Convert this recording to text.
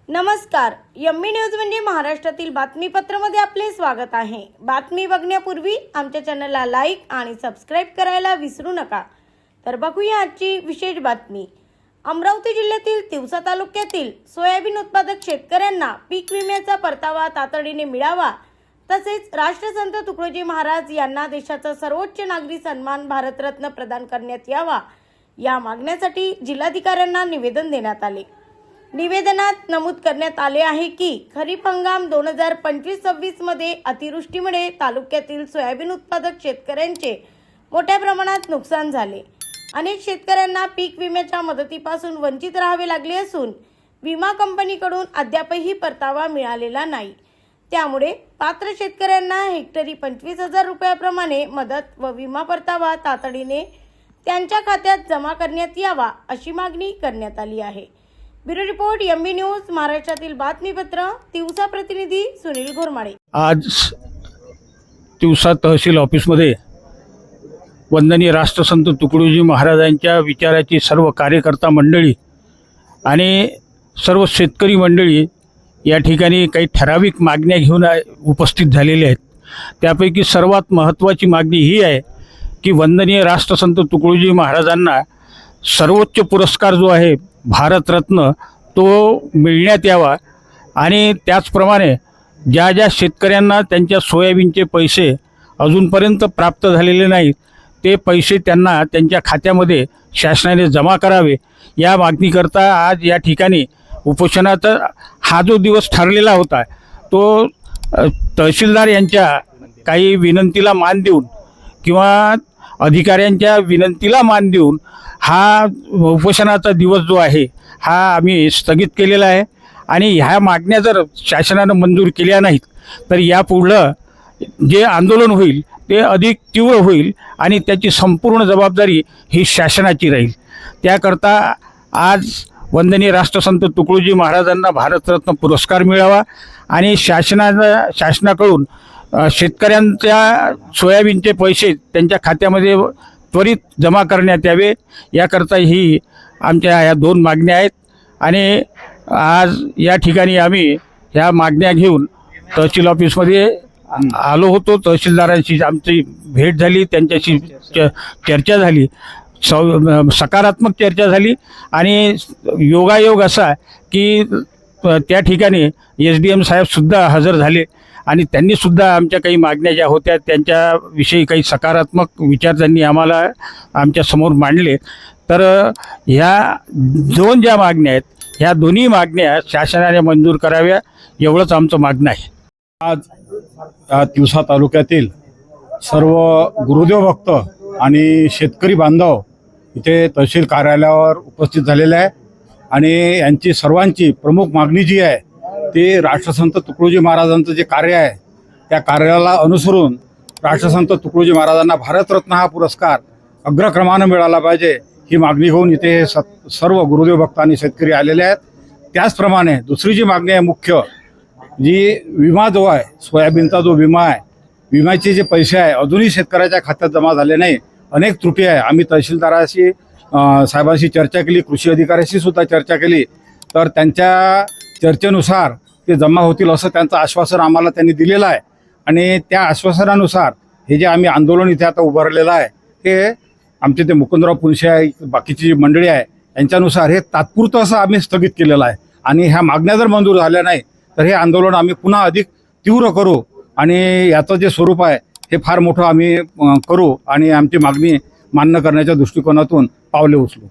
नमस्कार, yummy news म्हणजे महाराष्ट्रातील बातमीपत्रामध्ये आपले स्वागत आहे। बातमी बघण्यापूर्वी आमच्या चॅनलला लाईक आणि सबस्क्राइब करायला विसरू नका। तर बघूया आजची विशेष बातमी। अमरावती जिल्ह्यातील तिवसा तालुक्यातील सोयाबीन उत्पादक शेतकऱ्यांना पीक विम्याचा परतावा तातडीने मिळावा, तसेच राष्ट्रसंत तुकडोजी महाराज यांना देशाचा सर्वोच्च नागरी सन्मान भारतरत्न प्रदान करण्यात यावा, या मागण्यासाठी जिल्हाधिकाऱ्यांना निवेदन देण्यात आले। निवेदनात नमूद करण्यात आले आहे की खरीप हंगाम 2025-26 मध्ये अतिवृष्टीमुळे तालुक्यातील सोयाबीन उत्पादक शेतकऱ्यांचे मोठ्या प्रमाणात नुकसान झाले। अनेक शेतकऱ्यांना पीक विम्याच्या मदतीपासून वंचित राहावे लागले असून विमा कंपनीकडून अद्यापही परतावा मिळालेला नाही। त्यामुळे पात्र शेतकऱ्यांना हेक्टरी 25,000 रुपयाप्रमाणे मदत व विमा परतावा तातडीने त्यांच्या खात्यात जमा करण्यात यावा, अशी मागणी करण्यात आली आहे। ब्युरो रिपोर्ट, यम्मी न्यूज, महाराष्ट्रातील बातमीपत्र, तिवसा प्रतिनिधी सुनील घोरमाडे। आज तिवसा तहसील ऑफिसमध्ये वंदनीय राष्ट्रसंत तुकडोजी महाराजांच्या विचाराची सर्व कार्यकर्ता मंडळी आणि सर्व शेतकरी मंडळी या ठिकाणी काही ठराविक मागण्या घेऊन उपस्थित झालेले आहेत। त्यापैकी सर्वात महत्त्वाची मागणी ही आहे की वंदनीय राष्ट्रसंत तुकडोजी महाराजांना सर्वोच्च पुरस्कार जो आहे भारतरत्न तो मिळण्यात यावा आणि त्याचप्रमाणे ज्या ज्या शेतकऱ्यांना त्यांच्या सोयाबीनचे पैसे अजूनपर्यंत प्राप्त झालेले नाहीत ते पैसे त्यांना त्यांच्या खात्यामध्ये शासनाने जमा करावे, या मागणीकरता आज या ठिकाणी उपोषणाचा हा जो दिवस ठरलेला होता तो तहसीलदार यांच्या काही विनंतीला मान देऊन किंवा अधिकाऱ्यांच्या विनंतीला मान देऊन हा उपोषणाचा दिवस जो आहे हा आम्ही स्थगित केलेला आहे। आणि ह्या मागण्या जर शासनानं मंजूर केल्या नाहीत तर यापुढलं जे आंदोलन होईल ते अधिक तीव्र होईल आणि त्याची संपूर्ण जबाबदारी ही शासनाची राहील। त्याकरता आज वंदनीय राष्ट्रसंत तुकडोजी महाराजांना भारतरत्न पुरस्कार मिळावा आणि शासनाकडून शेतकऱ्यांच्या सोयाबीनचे पैसे त्यांच्या खात्यामध्ये त्वरित जमा करण्यात यावे, याकरता ही आमच्या ह्या दोन मागण्या आहेत। आणि आज या ठिकाणी आम्ही ह्या मागण्या घेऊन तहसील ऑफिसमध्ये आलो होतो। तहसीलदारांशी आमची भेट झाली, त्यांच्याशी चर्चा झाली, सकारात्मक चर्चा झाली आणि योगायोग असा की त्या ठिकाणी SDM साहेबसुद्धा हजर झाले आणि त्यांनीसुद्धा आमच्या काही मागण्या ज्या होत्या त्यांच्याविषयी काही सकारात्मक विचार त्यांनी आम्हाला आमच्यासमोर मांडले। तर ह्या दोन ज्या मागण्या आहेत ह्या दोन्ही मागण्या शासनाने मंजूर कराव्या, एवढंच आमचं मागणं आहे। आज तिवसा तालुक्यातील सर्व गुरुदेव भक्त आणि शेतकरी बांधव इथे तहसील कार्यालयावर उपस्थित झालेले आहे आणि यांची सर्वांची प्रमुख मागणी जी आहे ते राष्ट्रसंत तुकडोजी महाराजांचं जे कार्य आहे त्या कार्याला अनुसरून राष्ट्रसंत तुकडोजी महाराजांना भारतरत्न हा पुरस्कार अग्रक्रमानं मिळाला पाहिजे, ही मागणी घेऊन इथे सर्व गुरुदेव भक्त आणि शेतकरी आलेले आहेत। त्याचप्रमाणे दुसरी जी मागणी आहे मुख्य, जी विमा जो आहे सोयाबीनचा जो विमा आहे, विम्याचे जे पैसे आहे अजूनही शेतकऱ्याच्या खात्यात जमा झाले नाही, अनेक त्रुटी आहे। आम्ही तहसीलदाराशी साहेबांशी चर्चा केली, कृषी अधिकाऱ्याशी सुद्धा चर्चा केली, तर त्यांच्या चर्चेनुसार ते जमा होतील असं त्यांचं आश्वासन आम्हाला त्यांनी दिलेलं आहे। आणि त्या आश्वासनानुसार हे जे आम्ही आंदोलन इथे आता उभारलेलं आहे हे आमचे ते मुकुंदराव पुनशे आहे, बाकीची जी मंडळी आहे यांच्यानुसार हे तात्पुरतं असं आम्ही स्थगित केलेलं आहे। आणि ह्या मागण्या जर मंजूर झाल्या नाही तर हे आंदोलन आम्ही पुन्हा अधिक तीव्र करू आणि याचं जे स्वरूप आहे हे फार मोठं आम्ही करू आणि आमची मागणी मान्य करण्याच्या दृष्टिकोनातून पावले उचलू।